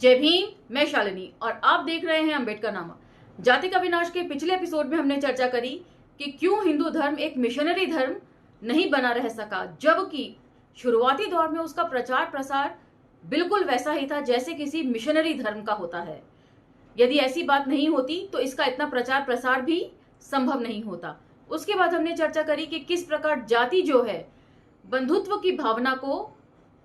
जय भीम। मैं शालिनी और आप देख रहे हैं अंबेडकर नामा। जाति का विनाश के पिछले एपिसोड में हमने चर्चा करी कि क्यों हिंदू धर्म एक मिशनरी धर्म नहीं बना रह सका, जबकि शुरुआती दौर में उसका प्रचार प्रसार बिल्कुल वैसा ही था जैसे किसी मिशनरी धर्म का होता है। यदि ऐसी बात नहीं होती तो इसका इतना प्रचार प्रसार भी संभव नहीं होता। उसके बाद हमने चर्चा करी कि किस प्रकार जाति जो है बंधुत्व की भावना को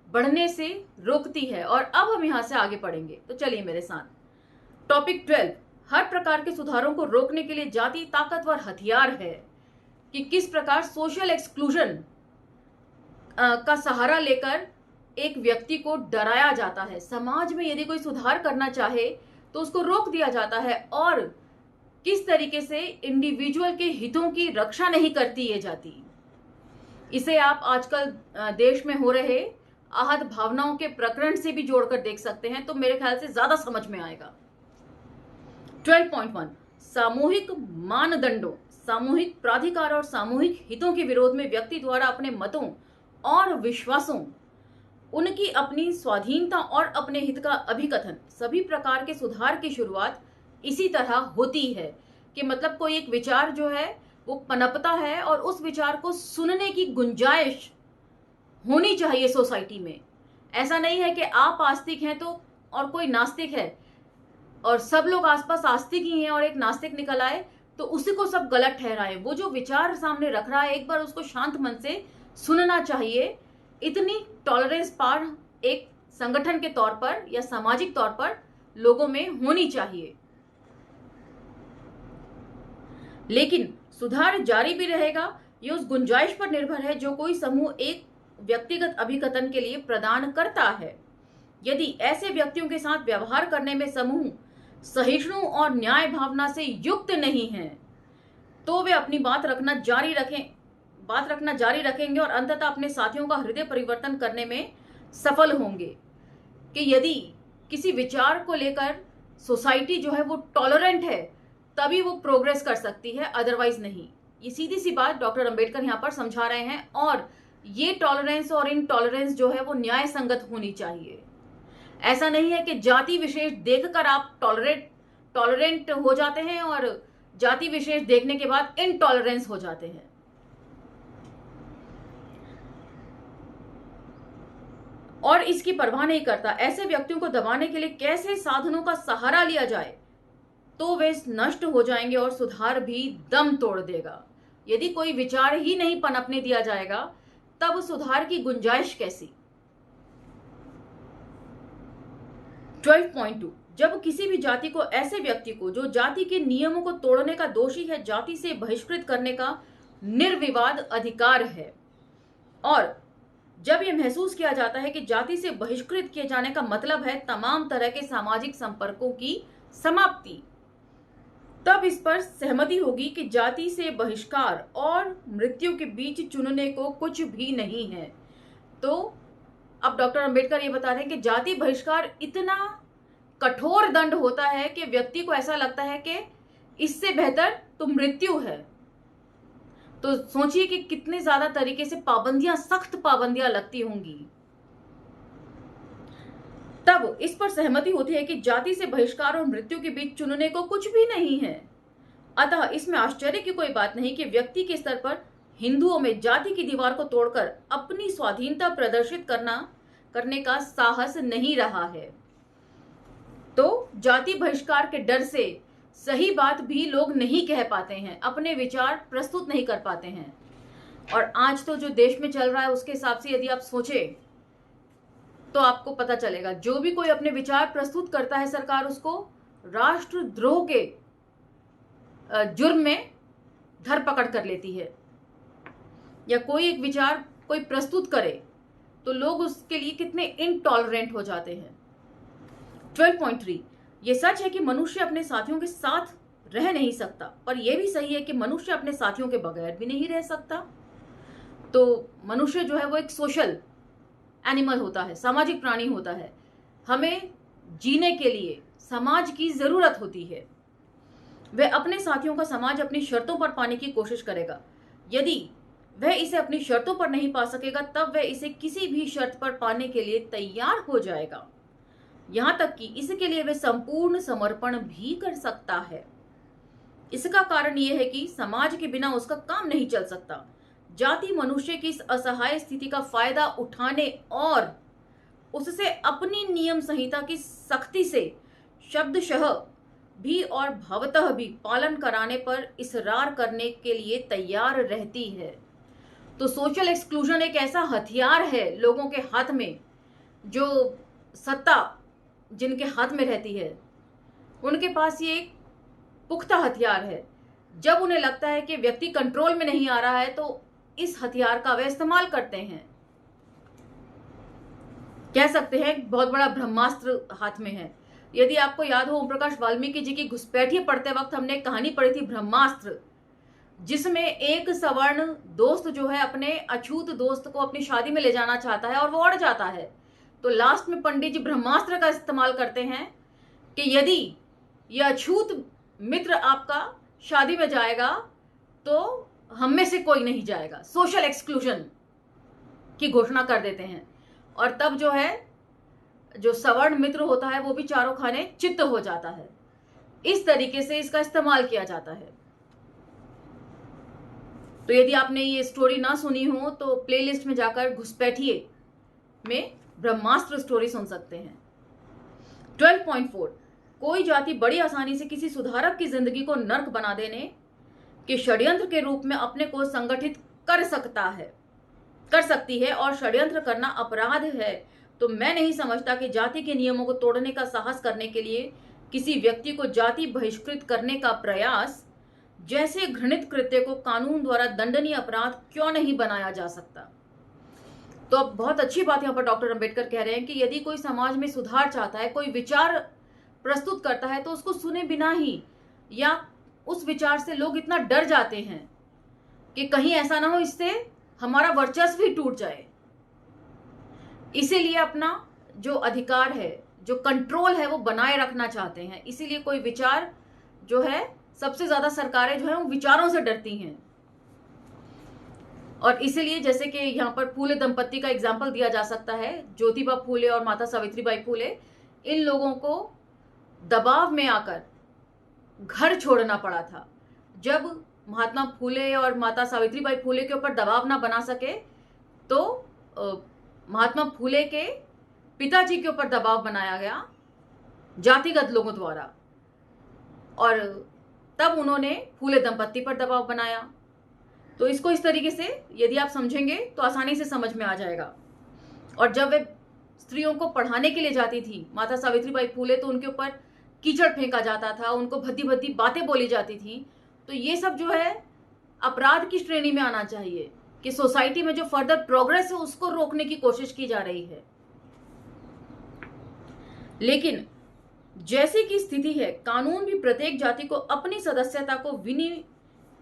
बढ़ने से रोकती है, और अब हम यहां से आगे पढ़ेंगे। तो चलिए मेरे साथ। टॉपिक 12, हर प्रकार के सुधारों को रोकने के लिए जाति ताकतवर हथियार है। कि किस प्रकार सोशल एक्सक्लूजन का सहारा लेकर एक व्यक्ति को डराया जाता है। समाज में यदि कोई सुधार करना चाहे तो उसको रोक दिया जाता है, और किस तरीके से इंडिविजुअल के हितों की रक्षा नहीं करती ये जाति। इसे आप आजकल देश में हो रहे आहत भावनाओं के प्रकरण से भी जोड़कर देख सकते हैं, तो मेरे ख्याल से ज्यादा समझ में आएगा। 12.1, सामूहिक मानदंडों, सामूहिक प्राधिकार और सामूहिक हितों के विरोध में व्यक्ति द्वारा अपने मतों और विश्वासों, उनकी अपनी स्वाधीनता और अपने हित का अभिकथन, सभी प्रकार के सुधार की शुरुआत इसी तरह होती है। कि मतलब कोई एक विचार जो है वो पनपता है और उस विचार को सुनने की गुंजाइश होनी चाहिए सोसाइटी में। ऐसा नहीं है कि आप आस्तिक हैं तो और कोई नास्तिक है और सब लोग आसपास आस्तिक ही हैं और एक नास्तिक निकल आए तो उसी को सब गलत ठहराए। वो जो विचार सामने रख रहा है एक बार उसको शांत मन से सुनना चाहिए। इतनी टॉलरेंस पार एक संगठन के तौर पर या सामाजिक तौर पर लोगों में होनी चाहिए। लेकिन सुधार जारी भी रहेगा, ये उस गुंजाइश पर निर्भर है जो कोई समूह एक व्यक्तिगत अभिकथन के लिए प्रदान करता है। यदि ऐसे व्यक्तियों के साथ व्यवहार करने में समूह सहिष्णु और न्याय भावना से युक्त नहीं है तो वे अपनी बात रखना जारी रखेंगे और अंततः अपने साथियों का हृदय परिवर्तन करने में सफल होंगे। कि यदि किसी विचार को लेकर सोसाइटी जो है वो टॉलरेंट है तभी वो प्रोग्रेस कर सकती है, अदरवाइज नहीं। ये सीधी सी बात डॉक्टर अंबेडकर यहाँ पर समझा रहे हैं, और ये टॉलरेंस और इनटॉलरेंस जो है वो न्याय संगत होनी चाहिए। ऐसा नहीं है कि जाति विशेष देखकर आप टॉलरेंट हो जाते हैं और जाति विशेष देखने के बाद इनटॉलरेंस हो जाते हैं। और इसकी परवाह नहीं करता। ऐसे व्यक्तियों को दबाने के लिए कैसे साधनों का सहारा लिया जाए तो वे नष्ट हो जाएंगे और सुधार भी दम तोड़ देगा। यदि कोई विचार ही नहीं पनपने दिया जाएगा तब सुधार की गुंजाइश कैसी। 12.2, जब किसी भी जाति को ऐसे व्यक्ति को जो जाति के नियमों को तोड़ने का दोषी है जाति से बहिष्कृत करने का निर्विवाद अधिकार है, और जब यह महसूस किया जाता है कि जाति से बहिष्कृत किए जाने का मतलब है तमाम तरह के सामाजिक संपर्कों की समाप्ति, तब इस पर सहमति होगी कि जाति से बहिष्कार और मृत्यु के बीच चुनने को कुछ भी नहीं है। तो अब डॉक्टर अंबेडकर ये बता रहे हैं कि जाति बहिष्कार इतना कठोर दंड होता है कि व्यक्ति को ऐसा लगता है कि इससे बेहतर तो मृत्यु है। तो सोचिए कि कितने ज्यादा तरीके से पाबंदियां, सख्त पाबंदियां लगती होंगी। तब इस पर सहमति होती है कि जाति से बहिष्कार और मृत्यु के बीच चुनने को कुछ भी नहीं है। अतः इसमें आश्चर्य की कोई बात नहीं कि व्यक्ति के स्तर पर हिंदुओं में जाति की दीवार को तोड़कर अपनी स्वाधीनता प्रदर्शित करने का साहस नहीं रहा है। तो जाति बहिष्कार के डर से सही बात भी लोग नहीं कह पाते हैं, अपने विचार प्रस्तुत नहीं कर पाते हैं। और आज तो जो देश में चल रहा है उसके हिसाब से यदि आप सोचें तो आपको पता चलेगा, जो भी कोई अपने विचार प्रस्तुत करता है सरकार उसको राष्ट्रद्रोह के जुर्म में धरपकड़ कर लेती है। या कोई एक विचार कोई प्रस्तुत करे तो लोग उसके लिए कितने इनटॉलरेंट हो जाते हैं। 12.3, ये सच है कि मनुष्य अपने साथियों के साथ रह नहीं सकता, पर यह भी सही है कि मनुष्य अपने साथियों के बगैर भी नहीं रह सकता। तो मनुष्य जो है वो एक सोशल एनिमल होता है, सामाजिक प्राणी होता है। हमें जीने के लिए समाज की जरूरत होती है। वह अपने साथियों का समाज अपनी शर्तों पर पाने की कोशिश करेगा। यदि वह इसे अपनी शर्तों पर नहीं पा सकेगा तब वह इसे किसी भी शर्त पर पाने के लिए तैयार हो जाएगा। यहाँ तक कि इसके लिए वे संपूर्ण समर्पण भी कर सकता है। इसका कारण यह है कि समाज के बिना उसका काम नहीं चल सकता। जाति मनुष्य की इस असहाय स्थिति का फायदा उठाने और उससे अपनी नियम संहिता की सख्ती से शब्दशः भी और भावतः भी पालन कराने पर इसरार करने के लिए तैयार रहती है। तो सोशल एक्सक्लूजन एक ऐसा हथियार है लोगों के हाथ में, जो सत्ता जिनके हाथ में रहती है उनके पास ये एक पुख्ता हथियार है। जब उन्हें लगता है कि व्यक्ति कंट्रोल में नहीं आ रहा है तो इस हथियार का वे इस्तेमाल करते हैं। कह सकते हैं बहुत बड़ा ब्रह्मास्त्र हाथ में है। यदि आपको याद हो, ओम प्रकाश वाल्मीकि जी की घुसपैठिए पढ़ते वक्त हमने कहानी पढ़ी थी ब्रह्मास्त्र, जिसमें एक सवर्ण दोस्त जो है अपने अछूत दोस्त को अपनी शादी में ले जाना चाहता है और वो अड़ जाता है। तो लास्ट में पंडित जी ब्रह्मास्त्र का इस्तेमाल करते हैं कि यदि यह अछूत मित्र आपका शादी में जाएगा तो हम में से कोई नहीं जाएगा। सोशल एक्सक्लूजन की घोषणा कर देते हैं और तब जो है जो सवर्ण मित्र होता है वो भी चारों खाने चित्त हो जाता है। इस तरीके से इसका इस्तेमाल किया जाता है। तो यदि आपने ये स्टोरी ना सुनी हो तो प्लेलिस्ट में जाकर घुसपैठिए में ब्रह्मास्त्र स्टोरी सुन सकते हैं। 12.4 कोई जाति बड़ी आसानी से किसी सुधारक की जिंदगी को नर्क बना देने के षड्यंत्र के रूप में अपने को संगठित कर सकती है और षड्यंत्र करना अपराध है। तो मैं नहीं समझता कि जाति के नियमों को तोड़ने का साहस करने के लिए किसी व्यक्ति को जाति बहिष्कृत करने का प्रयास जैसे घृणित कृत्य को कानून द्वारा दंडनीय अपराध क्यों नहीं बनाया जा सकता। तो अब बहुत अच्छी बात यहाँ पर डॉक्टर अंबेडकर कह रहे हैं कि यदि कोई समाज में सुधार चाहता है, कोई विचार प्रस्तुत करता है, तो उसको सुने बिना ही या उस विचार से लोग इतना डर जाते हैं कि कहीं ऐसा ना हो इससे हमारा वर्चस्व ही टूट जाए। इसीलिए अपना जो अधिकार है, जो कंट्रोल है वो बनाए रखना चाहते हैं। इसीलिए कोई विचार जो है, सबसे ज्यादा सरकारें जो है वो विचारों से डरती हैं। और इसीलिए जैसे कि यहाँ पर फूले दंपत्ति का एग्जाम्पल दिया जा सकता है, ज्योतिबा फूले और माता सावित्रीबाई फूले, इन लोगों को दबाव में आकर घर छोड़ना पड़ा था। जब महात्मा फूले और माता सावित्रीबाई फूले के ऊपर दबाव ना बना सके तो महात्मा फूले के पिताजी के ऊपर दबाव बनाया गया जातिगत लोगों द्वारा और तब उन्होंने फूले दंपत्ति पर दबाव बनाया। तो इसको इस तरीके से यदि आप समझेंगे तो आसानी से समझ में आ जाएगा। और जब वे स्त्रियों को पढ़ाने के लिए जाती थी माता सावित्रीबाई फूले, तो उनके ऊपर कीचड़ फेंका जाता था, उनको भद्दी भद्दी बातें बोली जाती थी। तो ये सब जो है अपराध की श्रेणी में आना चाहिए कि सोसाइटी में जो फर्दर प्रोग्रेस है उसको रोकने की कोशिश की जा रही है। लेकिन जैसी की स्थिति है, कानून भी प्रत्येक जाति को अपनी सदस्यता को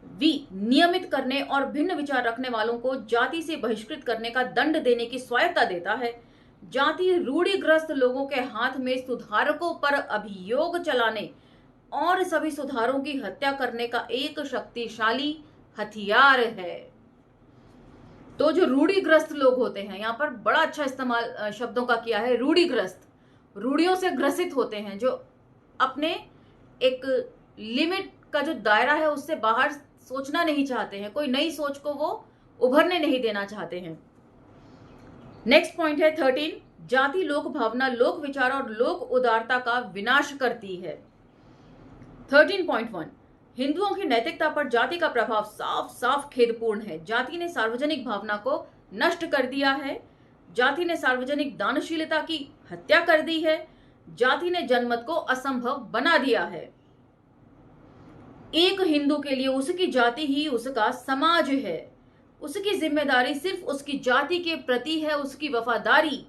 नियमित करने और भिन्न विचार रखने वालों को जाति से बहिष्कृत करने का दंड देने की स्वायत्ता देता है। जाति रूढ़िग्रस्त लोगों के हाथ में सुधारकों पर अभियोग चलाने और सभी सुधारों की हत्या करने का एक शक्तिशाली हथियार है। तो जो रूढ़िग्रस्त लोग होते हैं, यहाँ पर बड़ा अच्छा इस्तेमाल शब्दों का किया है, रूढ़िग्रस्त, रूढ़ियों से ग्रसित होते हैं, जो अपने एक लिमिट का जो दायरा है उससे बाहर सोचना नहीं चाहते हैं, कोई नई सोच को वो उभरने नहीं देना चाहते हैं। नेक्स्ट पॉइंट है 13, जाति लोक भावना, लोक विचार और लोक उदारता का विनाश करती है। 13.1 हिंदुओं की नैतिकता पर जाति का प्रभाव साफ साफ खेदपूर्ण है। जाति ने सार्वजनिक भावना को नष्ट कर दिया है। जाति ने सार्वजनिक दानशीलता की हत्या कर दी है। जाति ने जनमत को असंभव बना दिया है। एक हिंदू के लिए उसकी जाति ही उसका समाज है। उसकी जिम्मेदारी सिर्फ उसकी जाति के प्रति है, उसकी वफादारी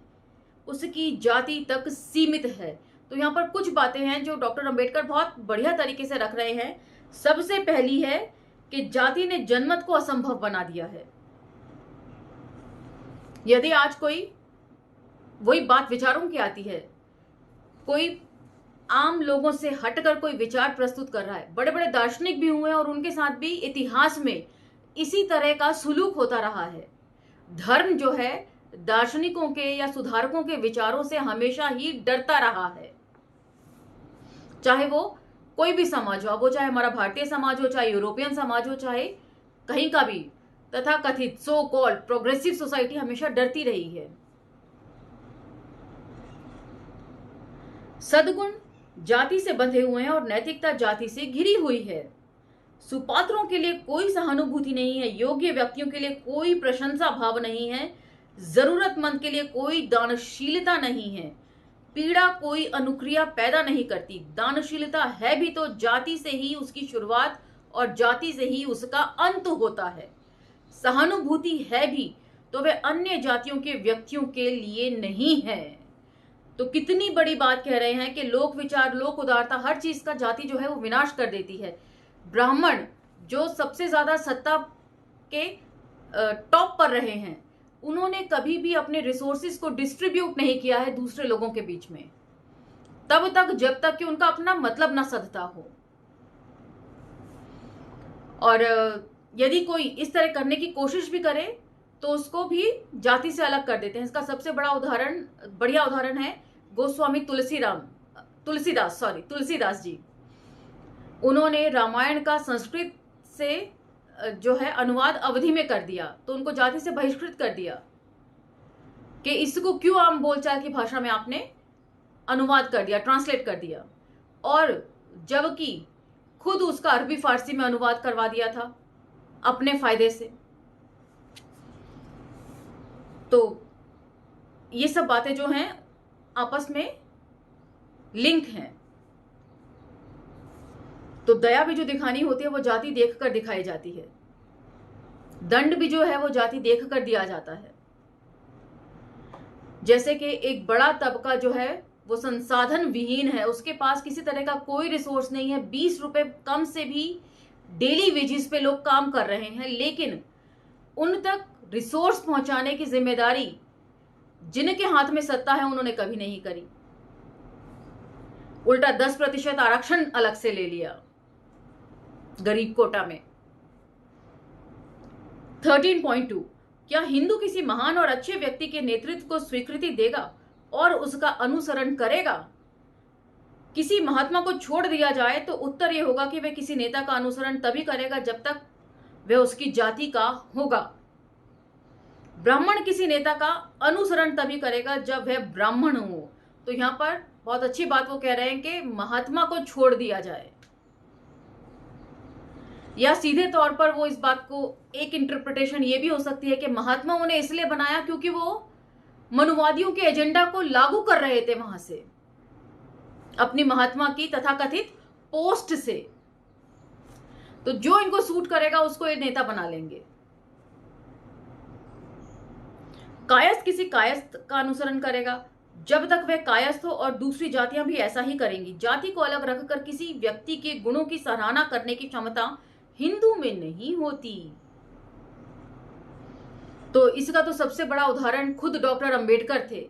उसकी जाति तक सीमित है। तो यहाँ पर कुछ बातें हैं जो डॉक्टर अंबेडकर बहुत बढ़िया तरीके से रख रहे हैं। सबसे पहली है कि जाति ने जनमत को असंभव बना दिया है। यदि आज कोई, वही बात विचारों की आती है, कोई आम लोगों से हटकर कोई विचार प्रस्तुत कर रहा है, बड़े बड़े दार्शनिक भी हुए और उनके साथ भी इतिहास में इसी तरह का सुलूक होता रहा है। धर्म जो है दार्शनिकों के या सुधारकों के विचारों से हमेशा ही डरता रहा है। चाहे वो कोई भी समाज हो, वो चाहे हमारा भारतीय समाज हो, चाहे यूरोपियन समाज हो, चाहे कहीं का भी तथा कथित सो कॉल्ड प्रोग्रेसिव सोसाइटी हमेशा डरती रही है। सद्गुण जाति से बंधे हुए हैं और नैतिकता जाति से घिरी हुई है। सुपात्रों के लिए कोई सहानुभूति नहीं है, योग्य व्यक्तियों के लिए कोई प्रशंसा भाव नहीं है, जरूरतमंद के लिए कोई दानशीलता नहीं है, पीड़ा कोई अनुक्रिया पैदा नहीं करती। दानशीलता है भी तो जाति से ही उसकी शुरुआत और जाति से ही उसका अंत होता है। सहानुभूति है भी तो वे अन्य जातियों के व्यक्तियों के लिए नहीं है। तो कितनी बड़ी बात कह रहे हैं कि लोक विचार, लोक उदारता, हर चीज का जाति जो है वो विनाश कर देती है। ब्राह्मण जो सबसे ज्यादा सत्ता के टॉप पर रहे हैं, उन्होंने कभी भी अपने रिसोर्सेज को डिस्ट्रीब्यूट नहीं किया है दूसरे लोगों के बीच में, तब तक जब तक कि उनका अपना मतलब ना सधता हो। और यदि कोई इस तरह करने की कोशिश भी करे तो उसको भी जाति से अलग कर देते हैं। इसका सबसे बढ़िया उदाहरण है गोस्वामी तुलसीदास जी। उन्होंने रामायण का संस्कृत से जो है अनुवाद अवधि में कर दिया, तो उनको जाति से बहिष्कृत कर दिया कि इसको क्यों आम बोलचाल की भाषा में आपने अनुवाद कर दिया, ट्रांसलेट कर दिया, और जबकि खुद उसका अरबी फारसी में अनुवाद करवा दिया था अपने फायदे से। तो ये सब बातें जो हैं आपस में लिंक हैं। तो दया भी जो दिखानी होती है वो जाति देखकर दिखाई जाती है, दंड भी जो है वो जाति देखकर दिया जाता है। जैसे कि एक बड़ा तबका जो है वो संसाधन विहीन है, उसके पास किसी तरह का कोई रिसोर्स नहीं है, 20 रुपए कम से भी डेली वेजेस पे लोग काम कर रहे हैं, लेकिन उन तक रिसोर्स पहुंचाने की जिम्मेदारी जिनके हाथ में सत्ता है उन्होंने कभी नहीं करी। उल्टा 10% आरक्षण अलग से ले लिया गरीब कोटा में। 13.2 क्या हिंदू किसी महान और अच्छे व्यक्ति के नेतृत्व को स्वीकृति देगा और उसका अनुसरण करेगा? किसी महात्मा को छोड़ दिया जाए तो उत्तर यह होगा कि वह किसी नेता का अनुसरण तभी करेगा जब तक वह उसकी जाति का होगा। ब्राह्मण किसी नेता का अनुसरण तभी करेगा जब वह ब्राह्मण हो। तो यहां पर बहुत अच्छी बात वो कह रहे हैं कि महात्मा को छोड़ दिया जाए, या सीधे तौर पर वो इस बात को एक इंटरप्रिटेशन ये भी हो सकती है कि महात्मा उन्हें इसलिए बनाया क्योंकि वो मनुवादियों के एजेंडा को लागू कर रहे थे वहां से, अपनी महात्मा की तथाकथित पोस्ट से। तो जो इनको सूट करेगा उसको ये नेता बना लेंगे। कायस्थ किसी कायस्थ का अनुसरण करेगा जब तक वह कायस्थ हो, और दूसरी जातियां भी ऐसा ही करेंगी। जाति को अलग रखकर किसी व्यक्ति के गुणों की सराहना करने की क्षमता हिंदू में नहीं होती। तो इसका तो सबसे बड़ा उदाहरण खुद डॉक्टर अंबेडकर थे।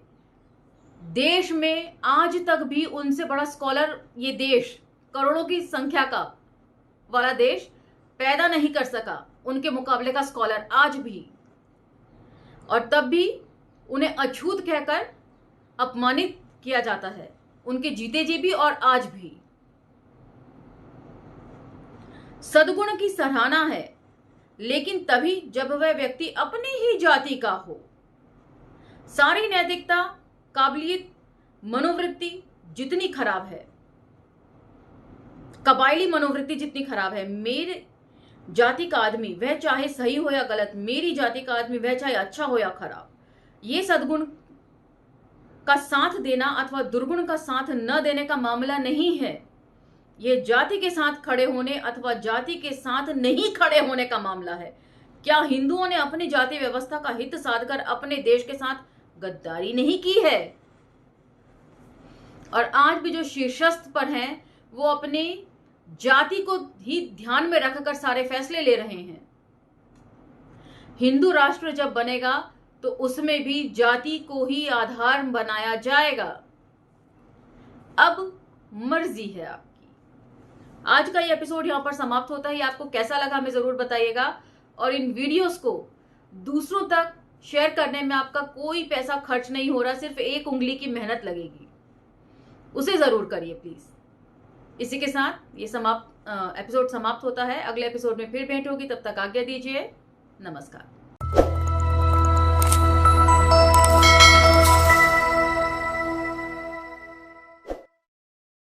देश में आज तक भी उनसे बड़ा स्कॉलर ये देश, करोड़ों की संख्या का वाला देश पैदा नहीं कर सका उनके मुकाबले का स्कॉलर आज भी, और तब भी उन्हें अछूत कहकर अपमानित किया जाता है, उनके जीते जी भी और आज भी। सद्गुण की सराहना है, लेकिन तभी जब वह व्यक्ति अपनी ही जाति का हो। सारी नैतिकता, काबिलियत, मनोवृत्ति जितनी खराब है, कबायली मनोवृत्ति जितनी खराब है, मेरे जाति का आदमी वह चाहे सही हो या गलत, मेरी जाति का आदमी वह चाहे अच्छा हो या खराब, ये सद्गुण का साथ देना अथवा दुर्गुण का साथ न देने का मामला नहीं है। ये जाति के साथ खड़े होने अथवा जाति के साथ नहीं खड़े होने का मामला है। क्या हिंदुओं ने अपनी जाति व्यवस्था का हित साधकर अपने देश के साथ गद्दारी नहीं की है? और आज भी जो शीर्षस्थ पर हैं वो अपनी जाति को ही ध्यान में रखकर सारे फैसले ले रहे हैं। हिंदू राष्ट्र जब बनेगा तो उसमें भी जाति को ही आधार बनाया जाएगा। अब मर्जी है आपकी। आज का ये एपिसोड यहां पर समाप्त होता है। आपको कैसा लगा हमें जरूर बताइएगा, और इन वीडियोस को दूसरों तक शेयर करने में आपका कोई पैसा खर्च नहीं हो रहा, सिर्फ एक उंगली की मेहनत लगेगी, उसे जरूर करिए प्लीज। इसी के साथ ये एपिसोड समाप्त होता है। अगले एपिसोड में फिर भेंट होगी, तब तक आज्ञा दीजिए। नमस्कार।